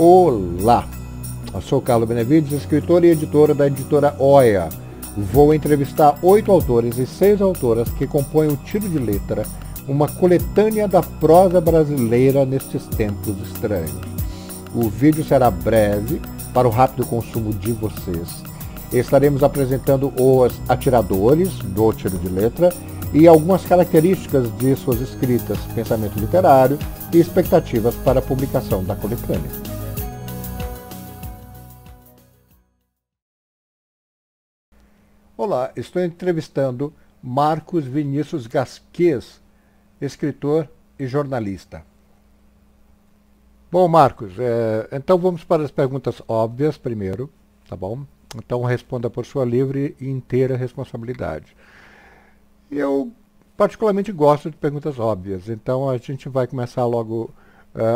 Olá, eu sou Carlos Benevides, escritor e editora da editora Oia. Vou entrevistar 8 autores e 6 autoras que compõem o Tiro de Letra, uma coletânea da prosa brasileira nestes tempos estranhos. O vídeo será breve, para o rápido consumo de vocês. Estaremos apresentando os atiradores do Tiro de Letra e algumas características de suas escritas, pensamento literário e expectativas para a publicação da coletânea. Olá, estou entrevistando Marcos Vinícius Gasquez, escritor e jornalista. Bom, Marcos, então vamos para as perguntas óbvias primeiro, tá bom? Então responda por sua livre e inteira responsabilidade. Eu particularmente gosto de perguntas óbvias, então a gente vai começar logo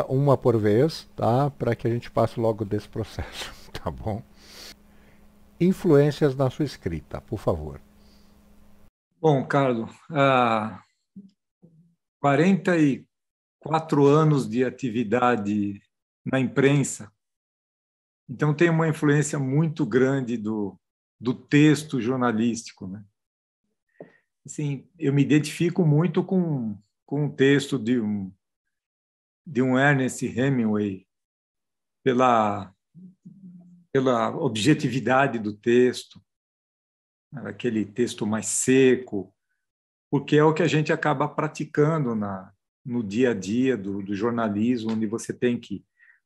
uma por vez, tá? Para que a gente passe logo desse processo, tá bom? Influências na sua escrita, por favor. Bom, Carlos, 44 anos de atividade na imprensa, então tem uma influência muito grande do texto jornalístico, né? Assim, eu me identifico muito com o texto de um Ernest Hemingway, pela objetividade do texto, aquele texto mais seco, porque é o que a gente acaba praticando no dia a dia do jornalismo,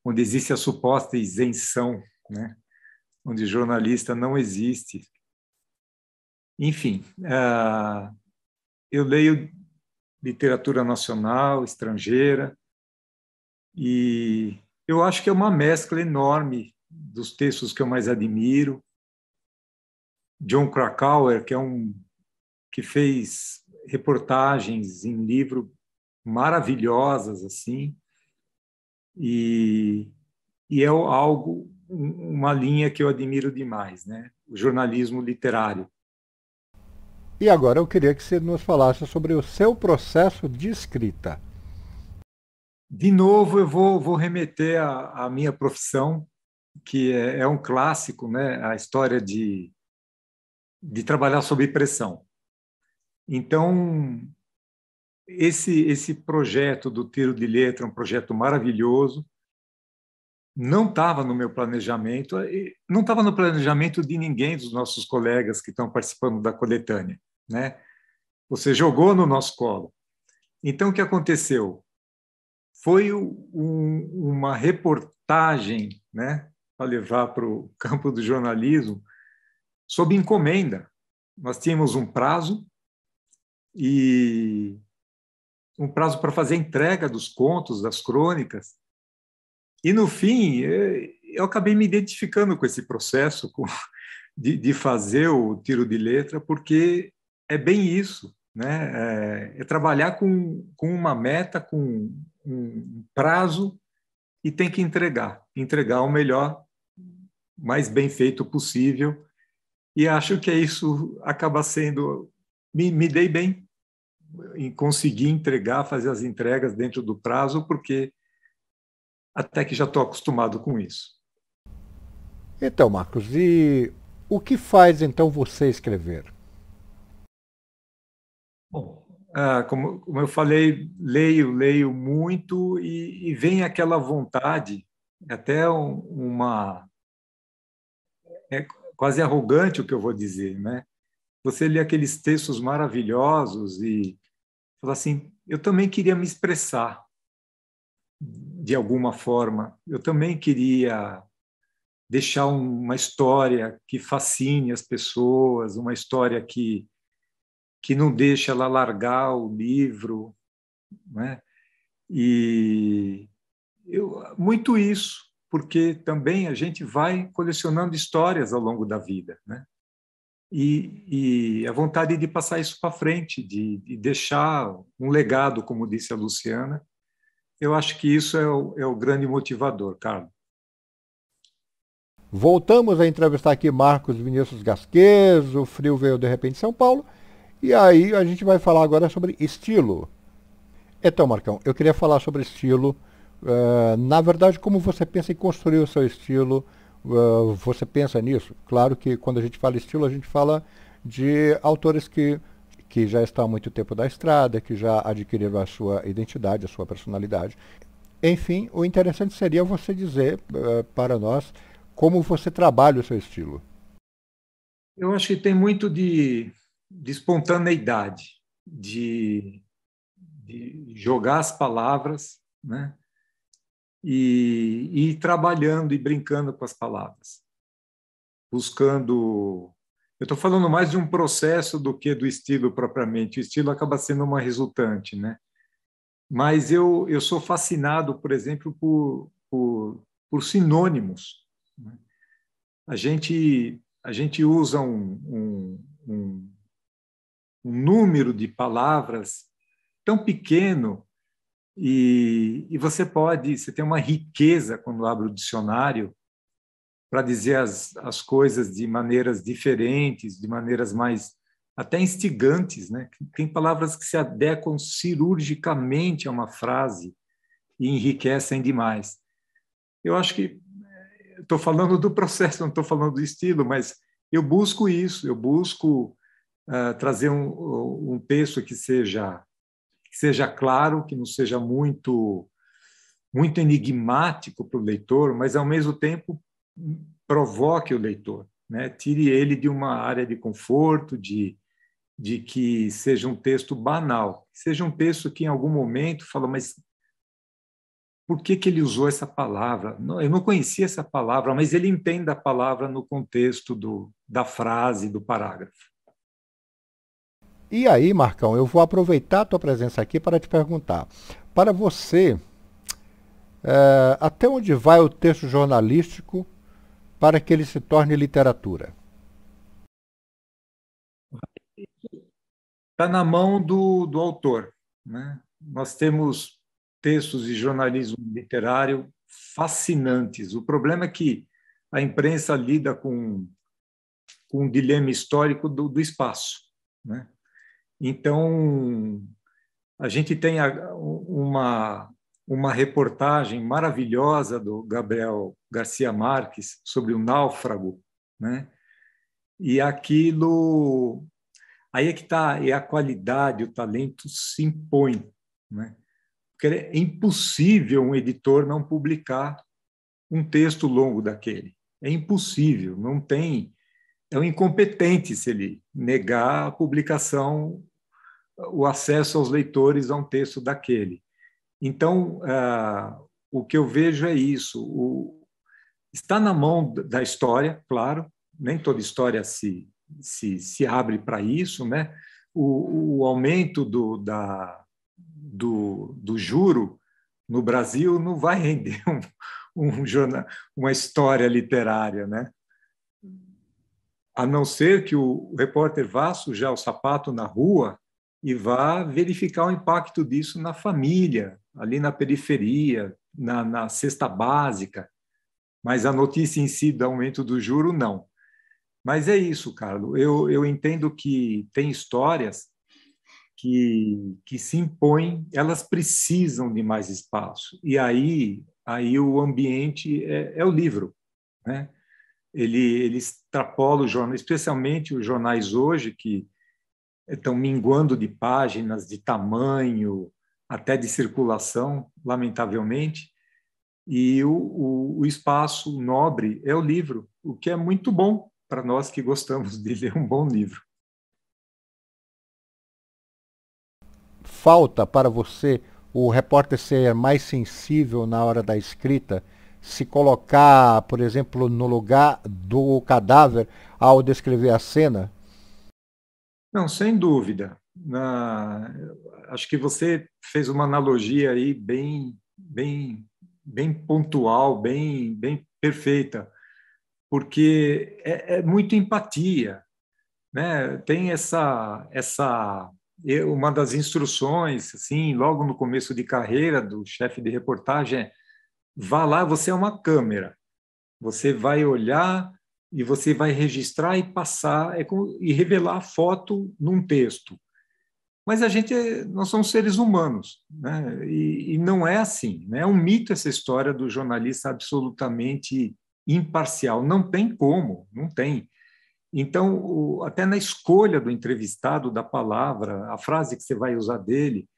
onde existe a suposta isenção, né? Onde jornalista não existe. Enfim, eu leio literatura nacional, estrangeira, e eu acho que é uma mescla enorme dos textos que eu mais admiro. Jon Krakauer, que fez reportagens em livro maravilhosas assim, e é uma linha que eu admiro demais, né? O jornalismo literário. E agora eu queria que você nos falasse sobre o seu processo de escrita. De novo, eu vou remeter à minha profissão, que é um clássico, né? A história de trabalhar sob pressão. Então, esse projeto do Tiro de Letra é um projeto maravilhoso. Não estava no meu planejamento, não estava no planejamento de ninguém dos nossos colegas que estão participando da coletânea, né? Você jogou no nosso colo. Então, o que aconteceu? Foi uma reportagem, né, para levar para o campo do jornalismo, sob encomenda. Nós tínhamos um prazo para fazer a entrega dos contos, das crônicas. E, no fim, eu acabei me identificando com esse processo de fazer o Tiro de Letra, porque é bem isso, né? É trabalhar com uma meta, com um prazo, e tem que entregar o melhor, mais bem feito possível. E acho que isso acaba sendo... Me dei bem em conseguir entregar, fazer as entregas dentro do prazo, porque até que já estou acostumado com isso. Então, Marcos, e o que faz então você escrever? Bom, como eu falei, leio muito e vem aquela vontade, até é quase arrogante o que eu vou dizer, né? Você lê aqueles textos maravilhosos e fala assim, eu também queria me expressar de alguma forma, eu também queria deixar uma história que fascine as pessoas, uma história que não deixa ela largar o livro, né? E muito isso, porque também a gente vai colecionando histórias ao longo da vida, né? E a vontade de passar isso para frente, de deixar um legado, como disse a Luciana, eu acho que isso é o grande motivador, Carlos. Voltamos a entrevistar aqui Marcos Vinícius Gasquez, o frio veio de repente em São Paulo, e aí a gente vai falar agora sobre estilo. Então, Marcão, eu queria falar sobre estilo Na verdade, como você pensa em construir o seu estilo? Você pensa nisso? Claro que quando a gente fala estilo, a gente fala de autores que já estão há muito tempo da estrada, que já adquiriram a sua identidade, a sua personalidade. Enfim, o interessante seria você dizer para nós como você trabalha o seu estilo. Eu acho que tem muito de espontaneidade, de jogar as palavras, né? E ir trabalhando e brincando com as palavras, buscando. Eu estou falando mais de um processo do que do estilo propriamente. O estilo acaba sendo uma resultante, né? Mas eu sou fascinado, por exemplo, por sinônimos, né? A gente usa um número de palavras tão pequeno e você tem uma riqueza quando abre o dicionário para dizer as coisas de maneiras diferentes, de maneiras mais até instigantes, né? Tem palavras que se adequam cirurgicamente a uma frase e enriquecem demais. Eu acho que estou falando do processo, não estou falando do estilo, mas eu busco isso, eu busco trazer um texto que seja claro, que não seja muito enigmático para o leitor, mas ao mesmo tempo provoque o leitor, né? Tire ele de uma área de conforto, de que seja um texto banal, seja um texto que em algum momento fala, mas por que ele usou essa palavra? Eu não conhecia essa palavra, mas ele entende a palavra no contexto da frase, do parágrafo. E aí, Marcão, eu vou aproveitar a tua presença aqui para te perguntar. Para você, até onde vai o texto jornalístico para que ele se torne literatura? Está na mão do autor, né? Nós temos textos de jornalismo literário fascinantes. O problema é que a imprensa lida com um dilema histórico do espaço, né? Então, a gente tem uma reportagem maravilhosa do Gabriel Garcia Marques sobre o náufrago, né? E aquilo, aí é que está, é a qualidade, o talento se impõe, né? Porque é impossível um editor não publicar um texto longo daquele. É impossível, não tem, é um incompetente se ele negar a publicação, o acesso aos leitores a um texto daquele. Então, o que eu vejo é isso. Está na mão da história, claro, nem toda história se abre para isso, né? O aumento do juro no Brasil não vai render uma história literária, né? A não ser que o repórter vá sujar o sapato na rua e vá verificar o impacto disso na família, ali na periferia, na cesta básica. Mas a notícia em si do aumento do juro, não. Mas é isso, Carlos. Eu entendo que tem histórias que se impõem, elas precisam de mais espaço. E aí o ambiente é o livro, né? Ele extrapola o jornal, especialmente os jornais hoje, que estão minguando de páginas, de tamanho, até de circulação, lamentavelmente. E o espaço nobre é o livro, o que é muito bom para nós que gostamos de ler um bom livro. Falta para você o repórter ser mais sensível na hora da escrita, se colocar, por exemplo, no lugar do cadáver ao descrever a cena? Não, sem dúvida. Acho que você fez uma analogia aí bem pontual, bem perfeita, porque é muito empatia, né? Tem uma das instruções, assim, logo no começo de carreira do chefe de reportagem é: vá lá, você é uma câmera, você vai olhar e você vai registrar e passar e revelar a foto num texto. Mas nós somos seres humanos, né? E não é assim, né? É um mito essa história do jornalista absolutamente imparcial. Não tem como, não tem. Então, até na escolha do entrevistado, da palavra, a frase que você vai usar dele,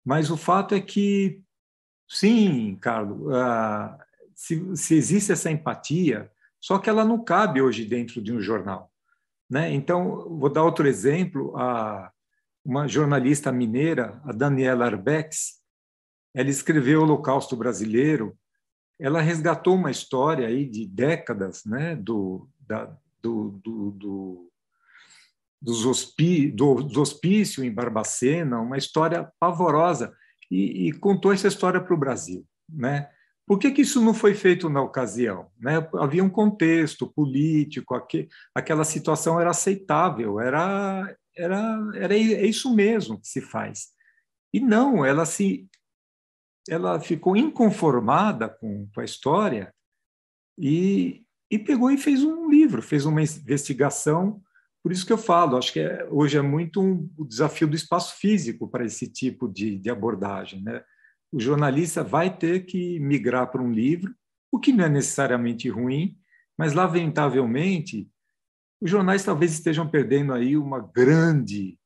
mas o fato é que, sim, Carlos, se existe essa empatia, só que ela não cabe hoje dentro de um jornal, né? Então, vou dar outro exemplo, uma jornalista mineira, a Daniela Arbex, ela escreveu O Holocausto Brasileiro, ela resgatou uma história aí de décadas, né, do, do hospício em Barbacena, uma história pavorosa, e contou essa história para o Brasil, né? Por que isso não foi feito na ocasião? Né? Havia um contexto político, aquela situação era aceitável, é isso mesmo que se faz. E não, ela ficou inconformada com a história e pegou e fez um livro, fez uma investigação. Por isso que eu falo, acho que hoje é muito o desafio do espaço físico para esse tipo de abordagem, né? O jornalista vai ter que migrar para um livro, o que não é necessariamente ruim, mas, lamentavelmente, os jornais talvez estejam perdendo aí uma grande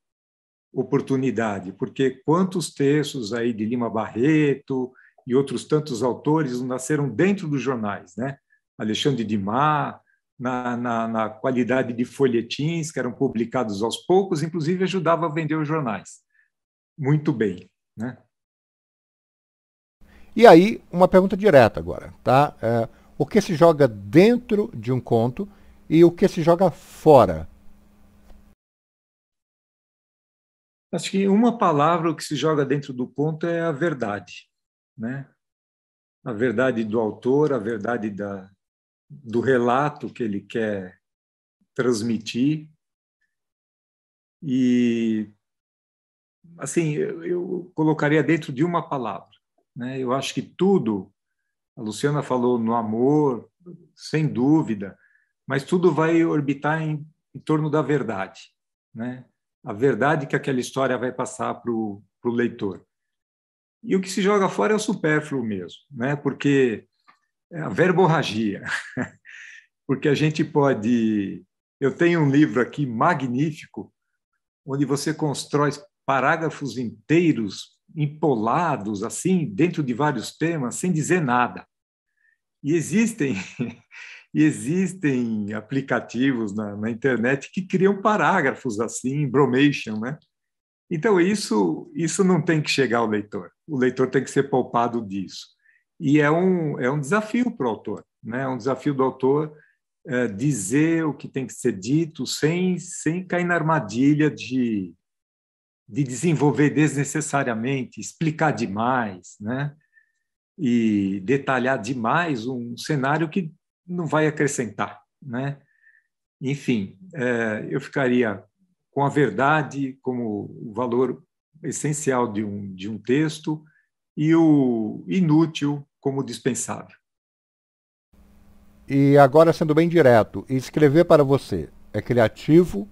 oportunidade, porque quantos textos aí de Lima Barreto e outros tantos autores nasceram dentro dos jornais, né? Alexandre Dumas, na qualidade de folhetins que eram publicados aos poucos, inclusive ajudava a vender os jornais. Muito bem, né? E aí, uma pergunta direta agora, tá? O que se joga dentro de um conto e o que se joga fora? Acho que uma palavra o que se joga dentro do conto é a verdade, né? A verdade do autor, a verdade do relato que ele quer transmitir. E, assim, eu colocaria dentro de uma palavra, né? Eu acho que tudo, a Luciana falou no amor, sem dúvida, mas tudo vai orbitar em torno da verdade, né? A verdade que aquela história vai passar para o leitor. E o que se joga fora é o supérfluo mesmo, né? Porque é a verborragia, porque a gente pode. Eu tenho um livro aqui magnífico, onde você constrói parágrafos inteiros, empolados, assim, dentro de vários temas, sem dizer nada. E existem, e existem aplicativos na internet que criam parágrafos assim, bromation, né? Então, isso não tem que chegar ao leitor. O leitor tem que ser poupado disso. E é um desafio para o autor, né? É um desafio do autor dizer o que tem que ser dito sem cair na armadilha de desenvolver desnecessariamente, explicar demais, né? E detalhar demais um cenário que não vai acrescentar, né? Enfim, eu ficaria com a verdade como o valor essencial de um texto e o inútil como dispensável. E agora, sendo bem direto, escrever para você é criativo,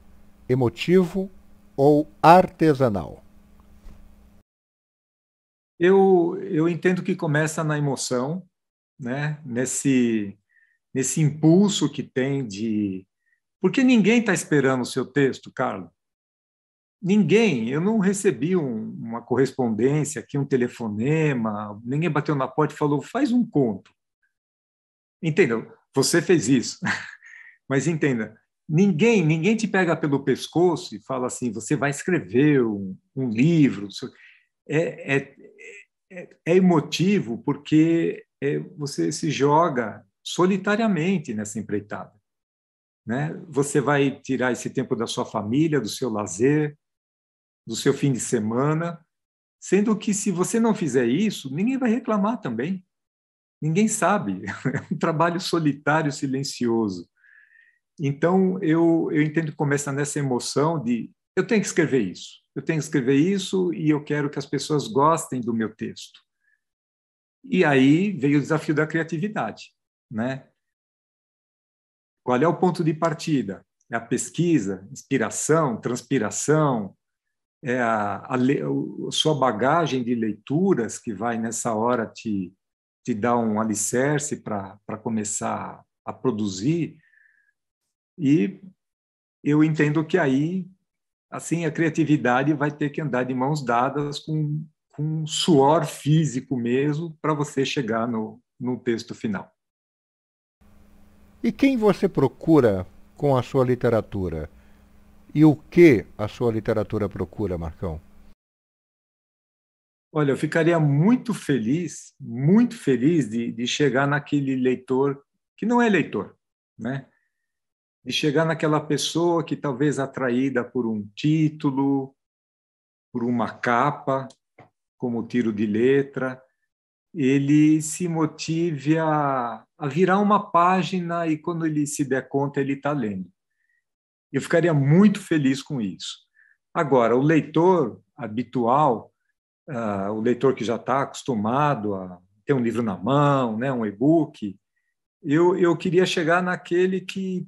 emotivo ou artesanal? Eu entendo que começa na emoção, né? Nesse impulso que tem de... Porque ninguém está esperando o seu texto, Carlos. Ninguém. Eu não recebi uma correspondência aqui, um telefonema, ninguém bateu na porta e falou, faz um conto. Entendeu? Você fez isso. Mas entenda, ninguém te pega pelo pescoço e fala assim, você vai escrever um livro. É, é, é emotivo porque você se joga solitariamente nessa empreitada, né? Você vai tirar esse tempo da sua família, do seu lazer, do seu fim de semana, sendo que se você não fizer isso, ninguém vai reclamar também. Ninguém sabe. É um trabalho solitário, silencioso. Então, eu entendo que começa nessa emoção de eu tenho que escrever isso. Eu tenho que escrever isso e eu quero que as pessoas gostem do meu texto. E aí veio o desafio da criatividade, né? Qual é o ponto de partida? É a pesquisa, inspiração, transpiração, é a sua bagagem de leituras que vai nessa hora te dar um alicerce para começar a produzir. E eu entendo que aí, assim, a criatividade vai ter que andar de mãos dadas com suor físico mesmo para você chegar no texto final. E quem você procura com a sua literatura? E o que a sua literatura procura, Marcão? Olha, eu ficaria muito feliz de chegar naquele leitor que não é leitor, né? De chegar naquela pessoa que talvez atraída por um título, por uma capa, como tiro de letra, ele se motive a virar uma página e quando ele se der conta, ele está lendo. Eu ficaria muito feliz com isso. Agora, o leitor habitual, o leitor que já está acostumado a ter um livro na mão, né, um e-book, eu queria chegar naquele que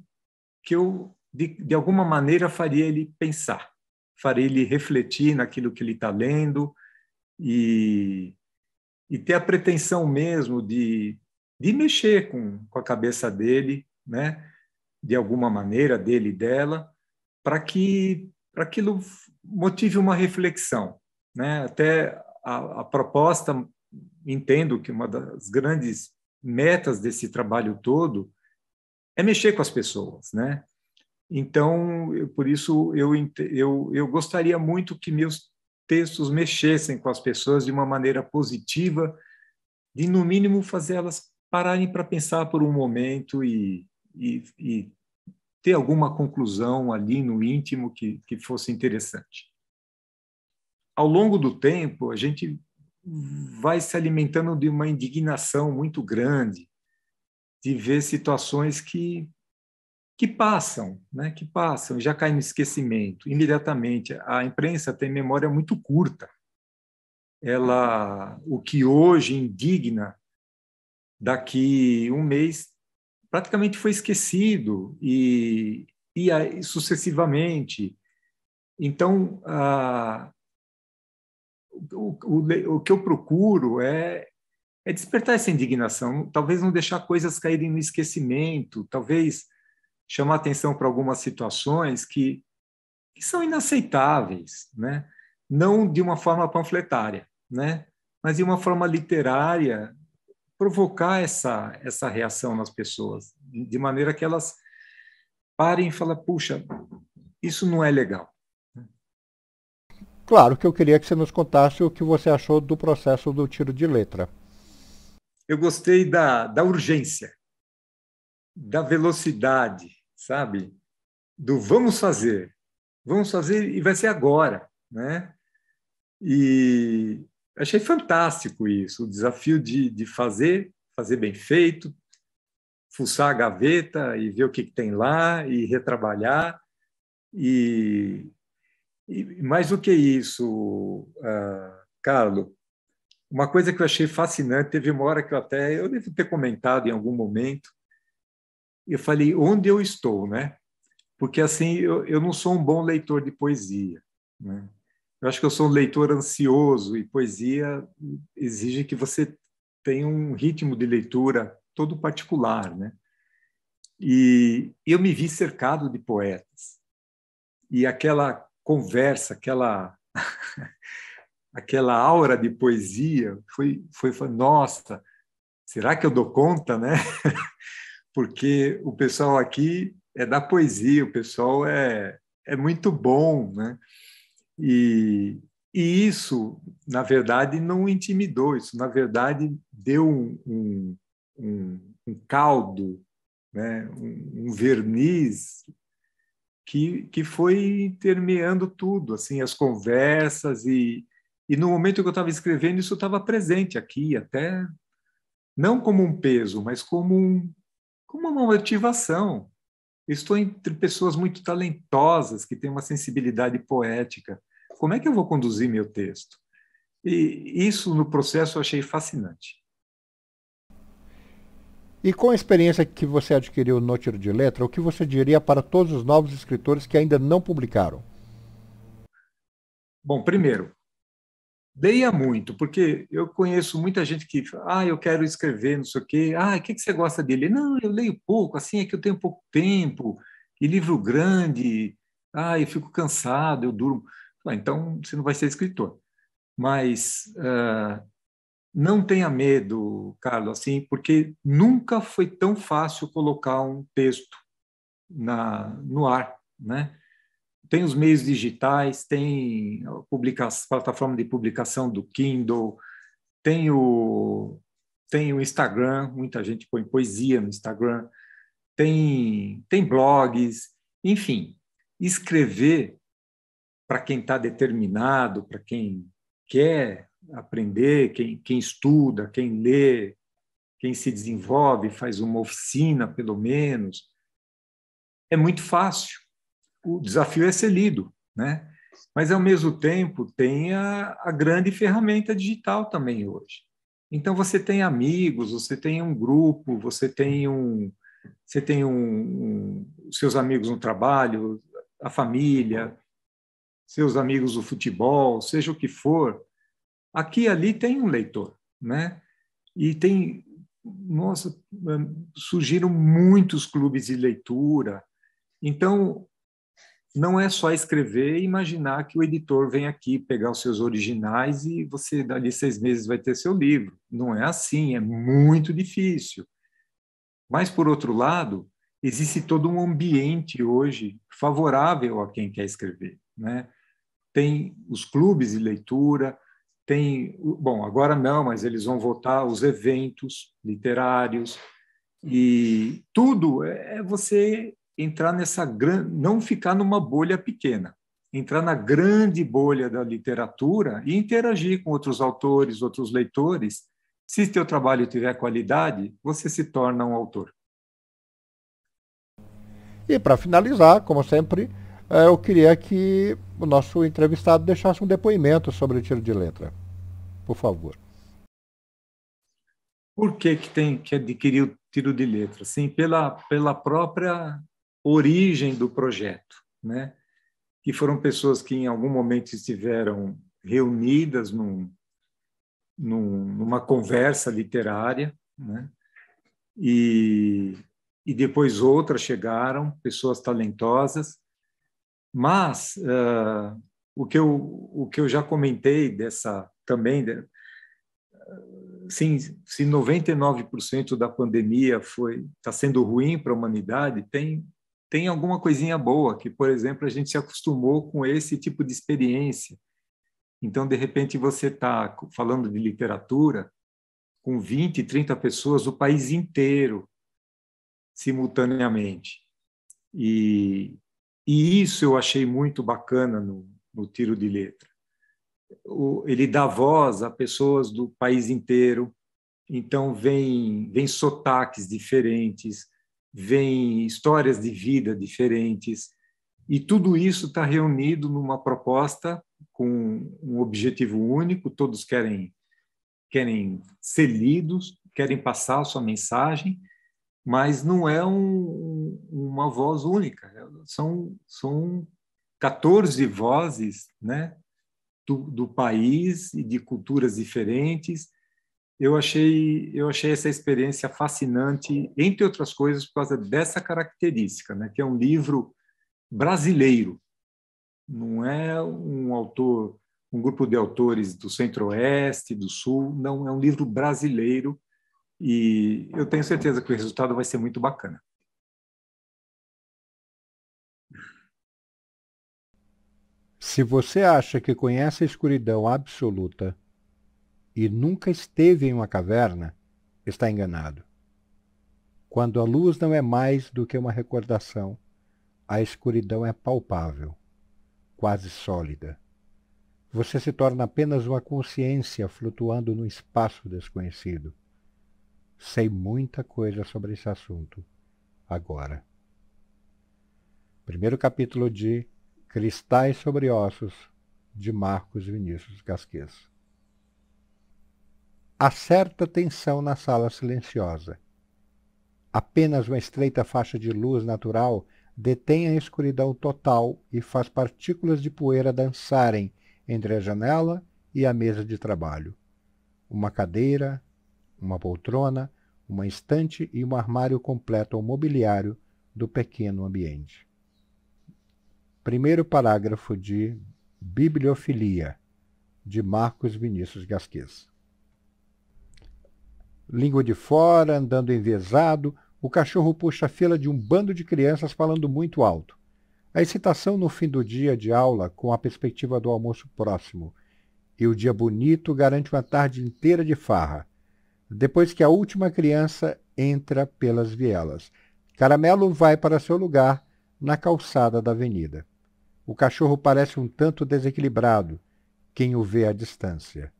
eu, de alguma maneira, faria ele pensar, faria ele refletir naquilo que ele está lendo e ter a pretensão mesmo de mexer com a cabeça dele, né, de alguma maneira, dele e dela, para aquilo motive uma reflexão, né? Até a proposta, entendo que uma das grandes metas desse trabalho todo é mexer com as pessoas, né? Então, por isso, eu gostaria muito que meus textos mexessem com as pessoas de uma maneira positiva, de, no mínimo, fazer elas pararem para pensar por um momento e ter alguma conclusão ali no íntimo que fosse interessante. Ao longo do tempo, a gente vai se alimentando de uma indignação muito grande de ver situações que passam, né? Que passam, já caem no esquecimento imediatamente. A imprensa tem memória muito curta. O que hoje indigna, daqui um mês praticamente foi esquecido e aí, sucessivamente. Então, o que eu procuro é despertar essa indignação, talvez não deixar coisas caírem no esquecimento, talvez chamar atenção para algumas situações que são inaceitáveis, né? Não de uma forma panfletária, né? Mas de uma forma literária, provocar essa reação nas pessoas, de maneira que elas parem e falem, puxa, isso não é legal. Claro que eu queria que você nos contasse o que você achou do processo do tiro de letra. Eu gostei da urgência, da velocidade, sabe? Do vamos fazer e vai ser agora, né? E achei fantástico isso, o desafio de fazer bem feito, fuçar a gaveta e ver o que tem lá e retrabalhar. E mais do que isso, Carlo, uma coisa que eu achei fascinante, teve uma hora que eu devo ter comentado em algum momento, eu falei, onde eu estou, né? Porque assim, eu não sou um bom leitor de poesia, né? Eu acho que eu sou um leitor ansioso e poesia exige que você tenha um ritmo de leitura todo particular, né? E eu me vi cercado de poetas. E aquela conversa, aquela aura de poesia foi nossa, será que eu dou conta, né? Porque o pessoal aqui é da poesia, o pessoal é muito bom, né? E isso, na verdade, não intimidou, isso, na verdade, deu um caldo, né? Um verniz que foi permeando tudo, assim, as conversas e no momento que eu estava escrevendo, isso estava presente aqui, até não como um peso, mas como uma motivação. Estou entre pessoas muito talentosas, que têm uma sensibilidade poética. Como é que eu vou conduzir meu texto? E isso, no processo, eu achei fascinante. E com a experiência que você adquiriu no tiro de letra, o que você diria para todos os novos escritores que ainda não publicaram? Bom, primeiro, leia muito, porque eu conheço muita gente que fala, eu quero escrever, não sei o quê. O que você gosta de ler? Não, eu leio pouco, assim, é que eu tenho pouco tempo, e livro grande, eu fico cansado, eu durmo. Então, você não vai ser escritor. Mas não tenha medo, Carlos, assim, porque nunca foi tão fácil colocar um texto no ar, né? Tem os meios digitais, tem a plataforma de publicação do Kindle, tem o Instagram, muita gente põe poesia no Instagram, tem blogs, enfim, escrever para quem está determinado, para quem quer aprender, quem estuda, quem lê, quem se desenvolve, faz uma oficina, pelo menos, é muito fácil. O desafio é ser lido, né? Mas, ao mesmo tempo, tem a grande ferramenta digital também hoje. Então, você tem amigos, você tem um grupo, você tem seus amigos no trabalho, a família, seus amigos do futebol, seja o que for. Aqui e ali tem um leitor, né? E nossa, surgiram muitos clubes de leitura. Então, não é só escrever e imaginar que o editor vem aqui pegar os seus originais e você, dali 6 meses, vai ter seu livro. Não é assim, é muito difícil. Mas, por outro lado, existe todo um ambiente hoje favorável a quem quer escrever, né? Tem os clubes de leitura, bom, agora não, mas eles vão voltar os eventos literários, e tudo é você entrar nessa grande, não ficar numa bolha pequena, entrar na grande bolha da literatura e interagir com outros autores, outros leitores. Se teu trabalho tiver qualidade, você se torna um autor. E para finalizar, como sempre, eu queria que o nosso entrevistado deixasse um depoimento sobre o tiro de letra. Por favor. Por que tem que adquirir o tiro de letra? Sim, pela própria origem do projeto, né? Que foram pessoas que em algum momento estiveram reunidas numa conversa literária, né? E depois outras chegaram, pessoas talentosas, mas o que eu já comentei dessa também, sim, se 99% da pandemia está sendo ruim para a humanidade, tem alguma coisinha boa, que, por exemplo, a gente se acostumou com esse tipo de experiência. Então, de repente, você está falando de literatura com 20, 30 pessoas do país inteiro, simultaneamente. E isso eu achei muito bacana no tiro de letra. Ele dá voz a pessoas do país inteiro, então vem sotaques diferentes, vem histórias de vida diferentes, e tudo isso está reunido numa proposta com um objetivo único. Todos querem ser lidos, querem passar a sua mensagem, mas não é uma voz única. São 14 vozes, né, do país e de culturas diferentes. Eu achei essa experiência fascinante, entre outras coisas, por causa dessa característica, né, que é um livro brasileiro. Não é um grupo de autores do Centro-Oeste, do Sul, não, é um livro brasileiro, e eu tenho certeza que o resultado vai ser muito bacana. Se você acha que conhece a escuridão absoluta e nunca esteve em uma caverna, está enganado. Quando a luz não é mais do que uma recordação, a escuridão é palpável, quase sólida. Você se torna apenas uma consciência flutuando no espaço desconhecido. Sei muita coisa sobre esse assunto agora. Primeiro capítulo de Cristais sobre Ossos, de Marcos Vinícius Gasquez. Há certa tensão na sala silenciosa. Apenas uma estreita faixa de luz natural detém a escuridão total e faz partículas de poeira dançarem entre a janela e a mesa de trabalho. Uma cadeira, uma poltrona, uma estante e um armário completam o mobiliário do pequeno ambiente. Primeiro parágrafo de Bibliofilia, de Marcos Vinícius Gasquez. Língua de fora, andando envezado, o cachorro puxa a fila de um bando de crianças falando muito alto. A excitação no fim do dia de aula, com a perspectiva do almoço próximo, e o dia bonito garante uma tarde inteira de farra, depois que a última criança entra pelas vielas. Caramelo vai para seu lugar na calçada da avenida. O cachorro parece um tanto desequilibrado, quem o vê à distância.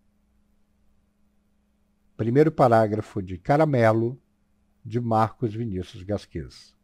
Primeiro parágrafo de Caramelo, de Marcos Vinícius Gasquez.